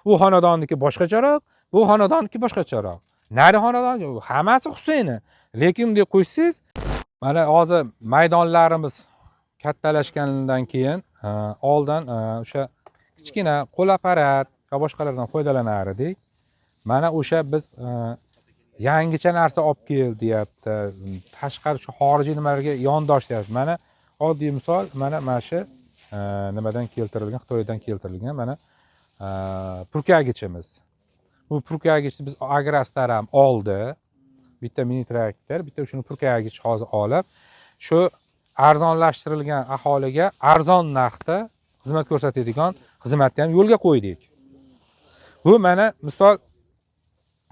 u xonadonniki boshqacharoq, bu xonadonniki boshqacharoq. Nari xonadon hammasi Husayni. Lekin bunday qo'ysangiz, mana hozir maydonlarimiz kattalashganidan keyin oldin o'sha kichkina qo'l apparat va boshqalardan foydalanar edik. Mana o'sha biz yangicha narsa olib kel deyapti. Tashqari shu xorijiy nimalarga yondosh deyapti. Mana oddiy misol, mana shu nimadan keltirilgan, Xitoydan keltirilgan mana purkagichimiz. Bu purkagichni biz Agrastar ham oldi. Bitta mini traktor, bitta shuni purkagich hozir olib, shu arzonlashtirilgan aholiga arzon narxda xizmat ko'rsatadigan xizmatni ham yo'lga qo'ydik. Bu mana misol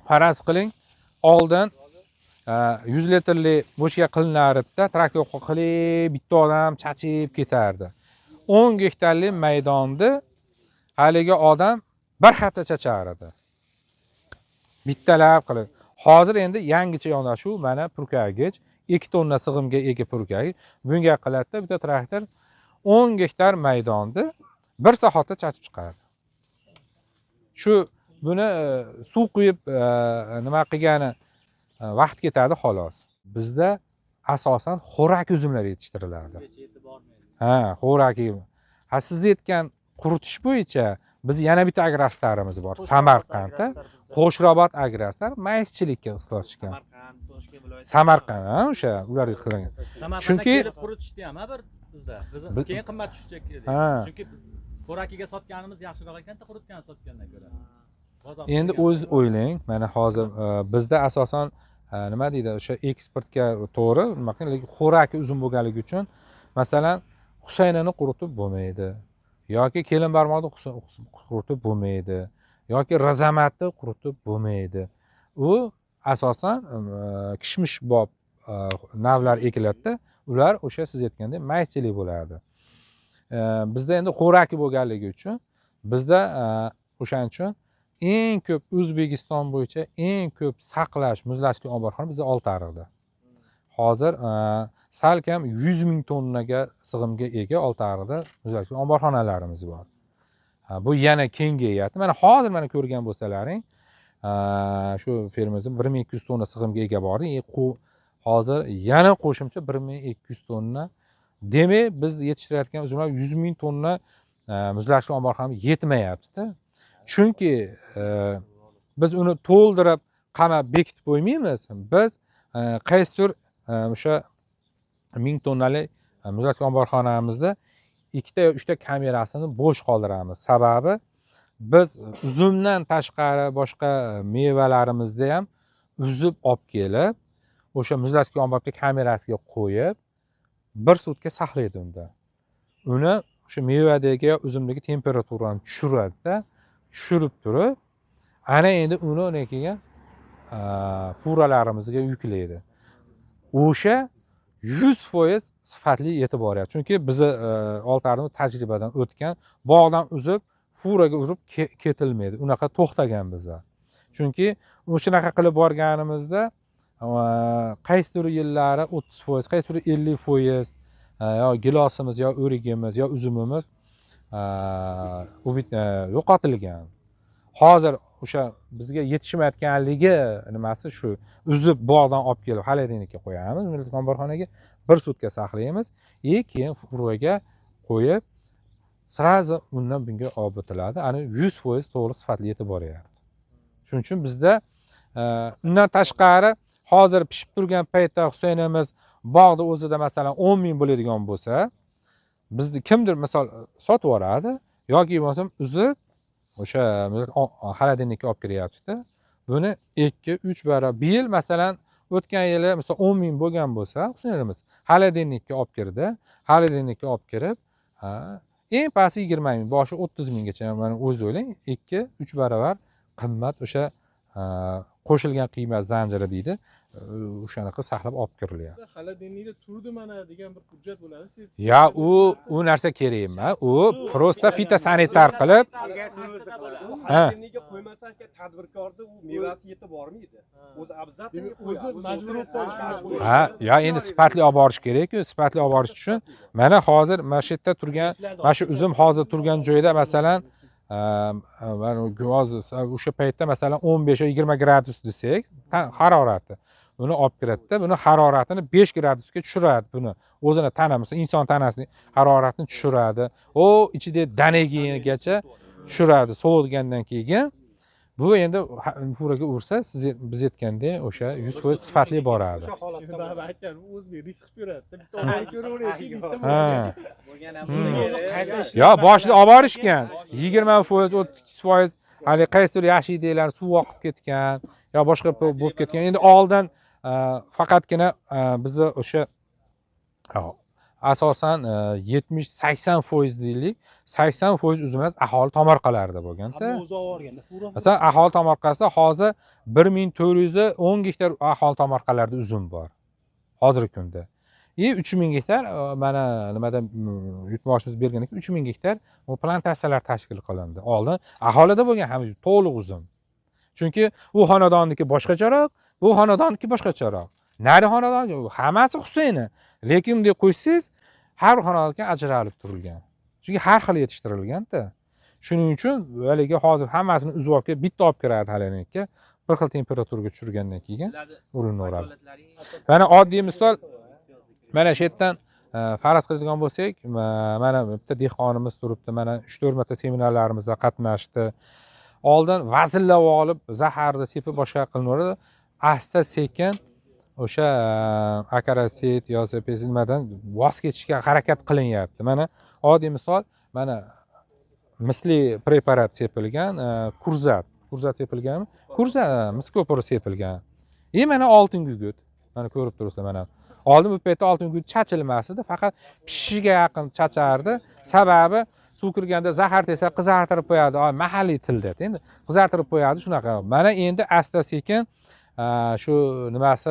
faraz qiling, oldin 100 litrli bo'shga qilinar edi, traktor qilib bitta odam chachib ketardi. 10 gektarlik maydonni haligi odam bir hafta chachar edi. Bittalab qilib. Hozir endi yangicha yondashuv mana purkagich 2 tonna sig'imga ega purkagich. Bunga qiladida bitta traktor 10 gektar maydonni 1 soatda chachib chiqardi. Shu buni suv quyib nima qilgani vaqt ketadi xolos. Bizda asosan xo'rak uzumlar yetishtiriladi. Ha, xo'rak. Ha, siz aytgan quritish bo'yicha biz yana bitta agrastarimiz bor. Samarqandda Qo'shrobod agrastar mayschilikka ixtisoslashgan. Samarqand, o'sha ular qilgan. Chunki quritishdi ham bir bizda. Biz keyin qimmat tushacak edi. Chunki biz xo'rakiga sotganimiz yaxshiroq ekan-da quritgan sotgandan ko'ra. Endi o'z o'ylang, mana hozir bizda asosan nima deydi, o'sha eksportga to'g'ri, nima qiling, lekin xo'raki uzum bo'lganligi uchun masalan Husaynini quritib bo'lmaydi. Yoki kelin barmoqni quritib bo'lmaydi. Yoki razamatni quritib bo'lmaydi. U asosan kishmishbob navlar ekiladida, ular o'sha siz aytgandek maychilik bo'ladi. Bizda endi xo'raki bo'lganligi uchun bizda o'shaning uchun eng ko'p O'zbekiston bo'yicha eng ko'p saqlash, muzlatishli omborxona bizda Oltiariqda. Hozir salkam 100 ming tonnaga sig'imga ega Oltiariqda muzlatishli omborxonalarimiz bor. Bu yana kengayadi. Mana hozir mana ko'rgan bo'lsalaring, shu fermamizda 1200 tonna sig'imga ega bor. Hozir yana qo'shimcha 1200 tonna. Demak, biz yetishtirayotgan uzumlar 100 ming tonna muzlatishli omborxonamiz yetmayapti-da. Chunki biz uni to'ldirib, qamab bekitib qo'ymaymiz. Biz qaysidir o'sha 1000 tonnalik muzlatgan omborxonamizda 2 ta yo 3 ta kamerasini bo'sh qoldiramiz. Sababi biz uzumdan tashqari boshqa mevalarimizni ham uzib olib kelib, o'sha muzlatgan omborga kamerasiga qo'yib, 1 sutka saqlaydi unda. Uni o'sha mevadagi uzumdagi temperaturani tushiradi-da. Tushirib turib, ana endi uni keyin furalarimizga yuklaydi. O'sha 100% sifatli yetib boryapti. Chunki biz Oltiariqning tajribadan o'tgan, bog'dan uzib, furaga urib ketilmaydi. Unaqa to'xtagan bizlar. Chunki o'shanaqa qilib borganimizda qaysidir yillari 30%, qaysidir 50% yo gilosimiz, yo o'rigimiz, yo uzumimiz yo'qotilgan. Hozir o'sha bizga yetishmayotganligi nimasi shu, uzib bog'dan olib kelib xolodilnikka qo'yamiz, muzlatgan omborxonaga 1 sutka saqlaymiz, keyin furga qo'yib srazi undan bunga olib o'tiladi. Ani 100% to'g'ri sifatli yetib boryapti. Shuning uchun bizda undan tashqari hozir pishib turgan paytda Husaynimiz bog'da o'zida masalan 10 ming bo'ladigan bo'lsa, bizni kimdir misol sotib yuboradi yoki bo'lmasam uzib o'sha xolodilnikka olib kiryapti-da. Buni 2-3 barobar. Bu yil masalan o'tgan yili misol 10 ming bo'lgan bo'lsa, Husaynimiz xolodilnikka olib kirdi. Xolodilnikka olib kirib, eng pasti 20 ming, boshi 30 minggacha. Mana o'zingiz o'ylang, 2-3 barobar qimmat o'sha qo'shilgan qiymat zanjiri deydi. O'shanaqa saqlab olib kirilyapti. Xolodilnikda turdi mana degan bir hujjat bo'ladi. Ya, u narsa kerak emas. U prosta fitosanitar qilib, xolodilnikka qo'ymasan tadbirkorda u mevasi yetib bormaydi. O'zi обязательно o'zi majburiyat solish. Ha, ya endi sifatli olib borish kerak-ku. Sifatli olib borish uchun mana hozir mana shu yerda turgan, mana shu uzum hozir turgan joyda masalan mana hozir o'sha paytda masalan 15-20 gradus desak harorati buni olib kiradida buni haroratini 5 gradusga tushiradi buni o'zini tanamiz inson tanasining haroratini tushiradi ichida danagigacha tushiradi sovigandan keyin bu endi furaga ursa biz aytgandek o'sha 100% sifatli boradi. O'sha holatda aka o'zbek risk ko'radi. Bitta odam ko'raveraylik, bitta yo boshida olib borishgan 20%, 30% hali qaysidir yashidiklar suv oqib ketgan yo boshqa bo'lib ketgan. Endi oldin faqatgina bizni o'sha asosan 70-80% deylik, 80% uzumlar aholi tomorqalarida bo'lganda. Masalan, aholi tomorqasida hozir 1410 gektar aholi tomorqalarida uzum bor. Hozirgi kunda. 3000 gektar mana nimadan yurtboshimiz bergan ekan 3000 gektar bu plantatsiyalar tashkil qilindi. Oldin aholida bo'lgan ham to'liq uzum. Chunki u xonadonniki boshqacharoq, bu xonadonniki boshqacharoq. Nari xonadon hammasi Husayni, lekin bunday qo'ysangiz har xonadonga ajralib turilgan. Chunki har xil yetishtirilgan-da. Shuning uchun haligi hozir hammasini uzib olib kelib bitta olib kiradi halinikka, bir xil temperaturaga tushirgandan keyin urinaveradi. Mana oddiy misol mana shu yerdan faraz qiladigan bo'lsak, mana bitta dehqonimiz turibdi, mana 3-4 marta seminarlarimizda qatnashdi. Oldin vazillab olib, zaharni sepib boshqa qilinaveradi. Asta sekin o'sha akarasit yoki pezilmadan voz kechishga harakat qilinyapti. Mana oddiy misol, mana misli preparat sepilgan, kurzat sepilganmi? Kurzat, miskopor sepilgan. Mana oltin gugurt. Mana ko'rib turibsizlar mana. Oldin bu paytda oltin gugurt chachilmasdi, faqat pishishiga yaqin chachardi. Sababi suv kirganda zahar desa qizartirib qo'yadi, mahalliy tilda. Endi qizartirib qo'yadi shunaqa. Mana endi asta sekin shu nimasi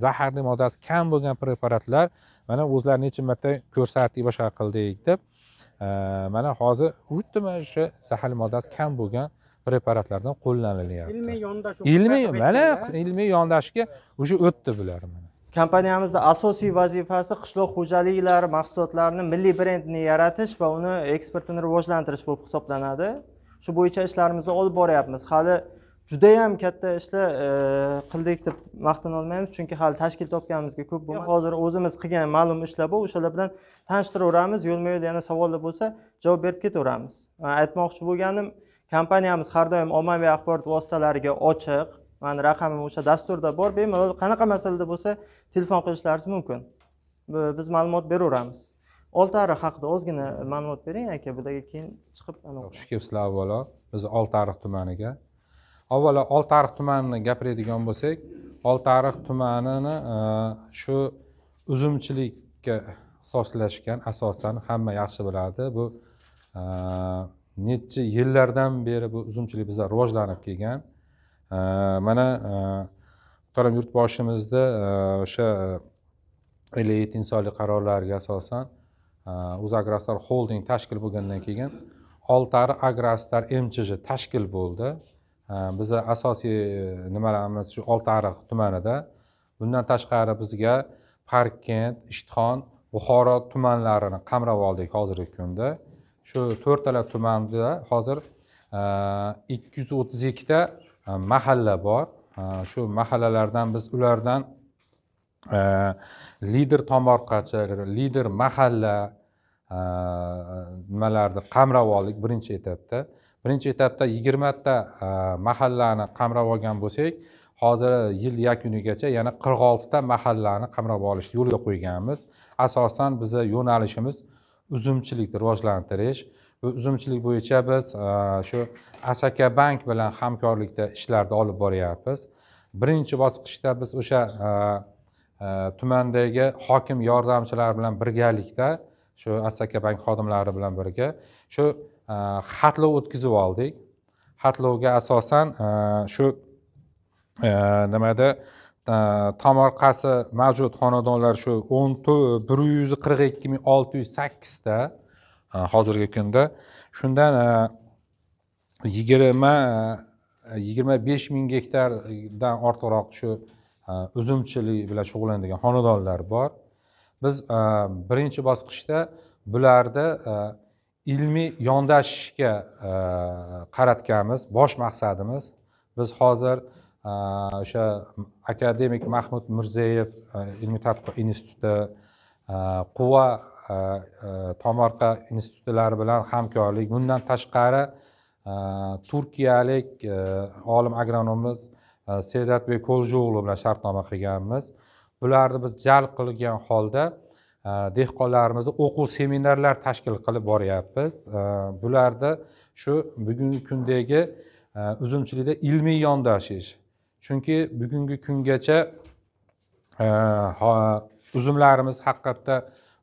zaharli moddasi kam bo'lgan preparatlar mana o'zlarini necha marta ko'rsatdik, boshqa qildik deb mana hozir o'tdimi o'sha zaharli moddasi kam bo'lgan preparatlardan qo'llanilyapti. Ilmiy yondashishga o'sha o'tdi bular mana. Kompaniyamizda asosiy vazifasi qishloq xo'jaliklari mahsulotlarining milliy brendini yaratish va uni eksportini rivojlantirish bo'lib hisoblanadi. Shu bo'yicha ishlarimizni olib boryapmiz. Hali juda ham katta ishlar qildik deb maqtana olmaymiz, chunki hali tashkil topganimizga ko'p bo'lmadi. Hozir o'zimiz qilgan ma'lum ishlar bor, o'shalar bilan tanishtiraveramiz. Yo'lma-yo'l yana savollar bo'lsa, javob berib ketaveramiz. Aytmoqchi bo'lganim, kompaniyamiz har doim ommaviy axborot vositalariga ochiq. Mani raqamim o'sha dasturda bor. Bemalol qanaqa masalada bo'lsa, telefon qilishlaringiz mumkin. Biz ma'lumot beraveramiz. Oltiariq haqida ozgina ma'lumot bering aka, bularga keyin chiqib Xush kelibsizlar avvalo biz Oltiariq tumaniga. Avvalo Oltiariq tumanini gapiradigan bo'lsak, Oltiariq tumanini shu uzumchilikka ixtisoslashgan, asosan hamma yaxshi biladi. Bu necha yillardan beri bu uzumchilik bizda rivojlanib kelgan. Mana muhtaram yurtboshimizda o'sha 57 sonli qarorlarga asosan O'zagrostar Holding tashkil bo'lgandan keyin Oltiariq Agrostar MChJ tashkil bo'ldi. Biza asosiy nimalarimiz shu Oltiariq tumanida. Bundan tashqari bizga Parkent, Ishtixon, Buxoro tumanlarini qamrab oldik hozirgi kunda. Shu 4 tala tumanda hozir 232 ta mahalla bor. Shu mahallalardan biz ulardan lider tomorqachi, lider mahalla nimalarni qamrab oldik birinchi etapda. Birinchi etapda 20 ta mahallani qamrab olgan bo'lsak, hozir yil yakunigacha yana 46 ta mahallani qamrab olishni yo'lga qo'yganmiz. Asosan bizning yo'nalishimiz uzumchilikni rivojlantirish. Bu uzumchilik bo'yicha biz shu Asaka Bank bilan hamkorlikda ishlarni olib boryapmiz. Birinchi bosqichda biz o'sha tumandagi hokim yordamchilari bilan birgalikda shu Asaka Bank xodimlari bilan birga shu xatlov o'tkazib oldik. Xatlovga asosan shu nimada tomorqasi mavjud xonadonlar shu 142.608 ta hozirgi kunda. Shundan 25.000 gektardan ortiqroq shu uzumchilik bilan shug'ullanadigan xonadonlar bor. Biz birinchi bosqichda bularda ilmiy yondashishga qaratganmiz. Bosh maqsadimiz biz hozir o'sha akademik Mahmud Mirzayev ilmiy tadqiqot instituti, Quva tomorqa institutlari bilan hamkorlik, bundan tashqari turkiyalik olim agronomimiz Sedatbek Qo'ljo'g'li bilan shartnoma qilganmiz. Bularni biz jalb qilgan holda dehqonlarimizni o'quv seminarlar tashkil qilib boryapmiz. Bularda shu bugungi kundagi uzumchilikda ilmiy yondashish. Chunki bugungi kungacha uzumlarimiz haqiqatda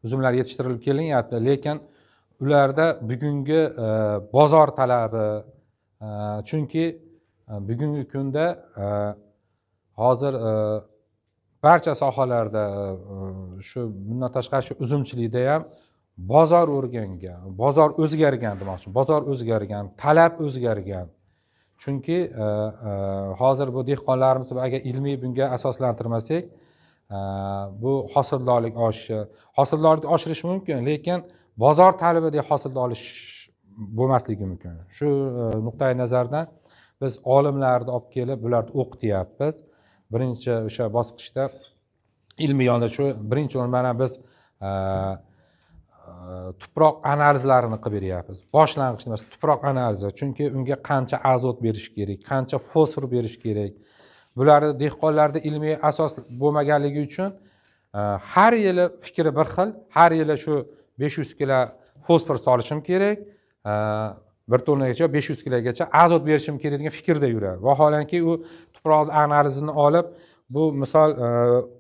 uzumlar yetishtirilib kelinyapti, lekin ularda bugungi bozor talabi, chunki bugungi kunda hozir barcha sohalarda shu bundan tashqari shu uzumchilikda ham bozor o'rgangan, bozor o'zgargan demoqchi. Bozor o'zgargan, talab o'zgargan. Chunki hozir bu dehqonlarimizni agar ilmiy bunga asoslantirmasak, bu hosildorlik oshishi, hosildorlikni oshirish mumkin, lekin bozor talabidagi hosildorlik bo'lmasligi mumkin. Shu nuqtai nazardan biz olimlarni olib kelib bularni o'qityapmiz. Birinchi o'sha bosqichda ilmiy yondashuv, birinchi o'rin mana biz tuproq analizlarini qilib beryapmiz. Boshlang'ich emas, tuproq analizi. Chunki unga qancha azot berish kerak, qancha fosfor berish kerak. Bularni dehqonlarda ilmiy asos bo'lmaganligi uchun har yili fikri bir xil. Har yili shu 500 kilo fosfor solishim kerak, 1 tonnagacha 500 kilogacha azot berishim kerak degan fikrda yuradi. Vaholanki u tuproq analizini olib, bu misol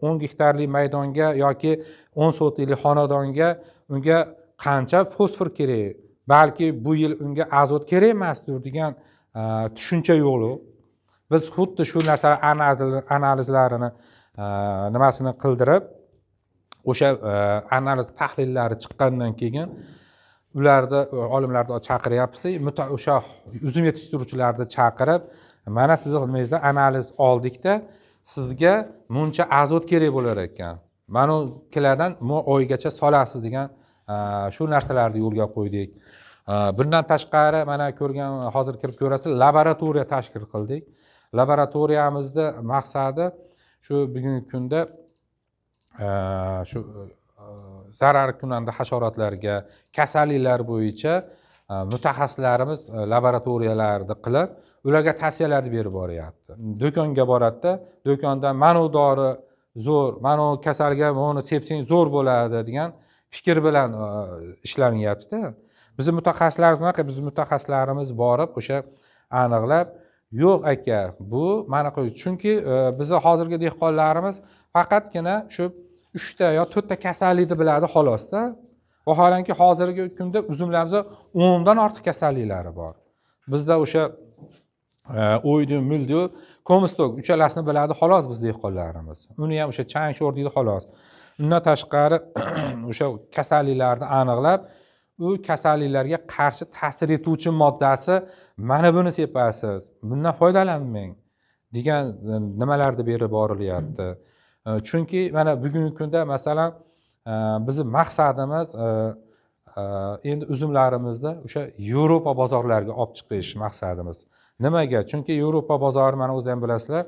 10 gektarlik maydonga yoki 10 sotixlik xonadonga unga qancha fosfor kerak, balki bu yil unga azot kerak emasdir degan tushuncha yo'q. Biz xuddi shu narsalar analizlarini nimasini qildirib, o'sha analiz tahlillari chiqqandan keyin ularni olimlarni chaqiryapmiz, o'sha uzum yetishtiruvchilarni chaqirib, mana sizni xizmatingizda analiz oldikda, sizga buncha azot kerak bo'lar ekan. Mana kilodan oygacha solasiz degan shu narsalarni yo'lga qo'ydik. Bundan tashqari mana ko'rgan, hozir kirib ko'rasiz, laboratoriya tashkil qildik. Laboratoriyamizda maqsadi shu bugungi kunda shu zarar kunanda hasharotlarga, kasalliklar bo'yicha mutaxassislarimiz laboratoriyalarni qilib, ularga tavsiyalarni berib boryapti. Do'konga boradida, do'kondan mana bu dori zo'r, mana bu kasalga buni sepsang zo'r bo'ladi degan fikr bilan ishlanyapti-da. Bizning mutaxassislarimiz borib o'sha aniqlab, yo'q aka, bu mana qo'y. Chunki bizni hozirgi dehqonlarimiz faqatgina shu 3 ta yo 4 ta kasallikni biladi xolosda. Vaholanki hozirgi kunda uzumlarimizda 10 dan ortiq kasalliklari bor. Bizda o'sha o'ydi, muldi, ko'mistok uchalasini biladi xolos biz dehqonlarimiz. Uni ham o'sha chang sho'r deydi xolos. Undan tashqari o'sha kasalliklarni aniqlab, u kasalliklarga qarshi ta'sir etuvchi moddasi mana buni sepasiz, bundan foydalanmang degan nimalarni berib borilyapti. Chunki mana bugungi kunda masalan bizning maqsadimiz endi uzumlarimizni o'sha Yevropa bozorlariga olib chiqish maqsadimiz. Nimaga? Chunki Yevropa bozori mana o'zingiz ham bilasizlar,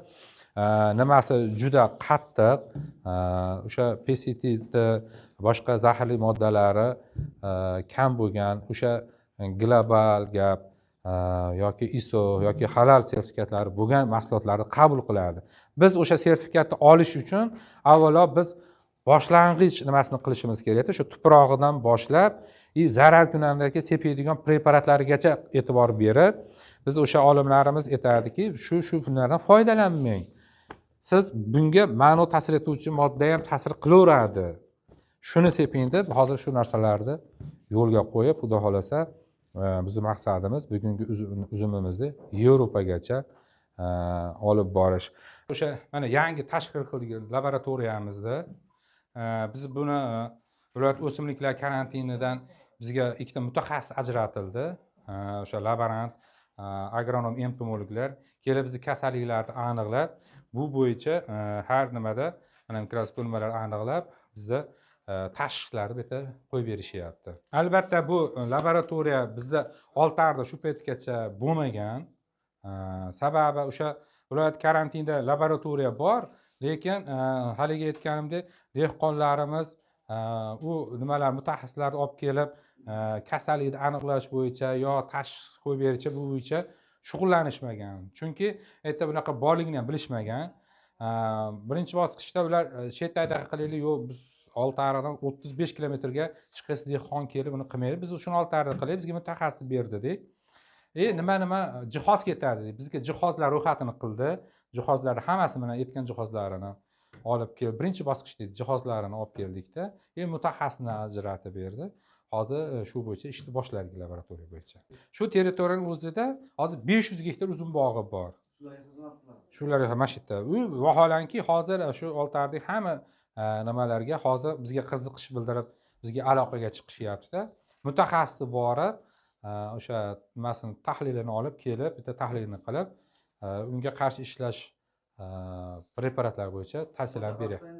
nimasi juda qattiq, o'sha pestitsidni, boshqa zaharli moddalari kam bo'lgan, o'sha global gap yoki ISO yoki halal sertifikatlari bo'lgan mahsulotlarni qabul qiladi. Biz o'sha sertifikatni olish uchun avvalo biz boshlang'ich nimasini qilishimiz kerak. Shu tuprog'idan boshlab, zarar kunandagi sepadigan preparatlarigacha e'tibor berib, biz o'sha olimlarimiz aytadiki, shu bunlardan foydalanmang. Siz bunga ma'no ta'sir etuvchi modda ham ta'sir qilaveradi. Shuni seping deb hozir shu narsalarni yo'lga qo'yib, xudo xolasa, bizning maqsadimiz bugungi uzumimizni Yevropagacha olib borish. O'sha mana yangi tashkil qilgan laboratoriyamizda biz buni viloyat o'simliklar karantinidan bizga 2 ta mutaxassis ajratildi. O'sha laborant, agronom, entomologlar kelib bizni kasalliklarni aniqlab, bu bo'yicha har nimada mana mikroskoplar aniqlab bizda tashxislarni bu yerda qo'yib berishyapti. Albatta bu laboratoriya bizda Oltiarda shu paytgacha bo'lmagan. Sababi o'sha viloyat karantinda laboratoriya bor, lekin haligi aytganimdek dehqonlarimiz u nimalar mutaxassislarni olib kelib kasallikni aniqlash bo'yicha yo tashxis qo'yib berish bo'yicha shug'ullanishmagan. Chunki erta bunaqa borligini ham bilishmagan. Birinchi bosqichda ular shetaydaqa qilaylik, yo'q biz Oltiariqdan 35 kilometrga chiqasi dehqon kelib uni qilmaydi. Biz shuni Oltiarida qilaylik, bizga mutaxassis berdi dedik. Nima jihoz ketadi deb bizga jihozlar ro'yxatini qildi. Jihozlarni hammasi bilan aytgan jihozlarini olib kelib birinchi bosqichda jihozlarini olib keldikda, mutaxassisni ajratib berdi. Hozir shu bo'yicha ishni boshladik laboratoriya bo'yicha. Shu territoriyaning o'zida hozir 500 gektar uzum bog'i bor. Shular mana shu yerda. Vaholanki hozir shu Oltiardagi hamma nimalarga hozir bizga qiziqish bildirib, bizga aloqaga chiqishyapti-da. Mutaxassis borib, o'sha nimasini tahlilini olib kelib, bitta tahlilini qilib, unga qarshi ishlash preparatlar bo'yicha tavsiyalar beryapti.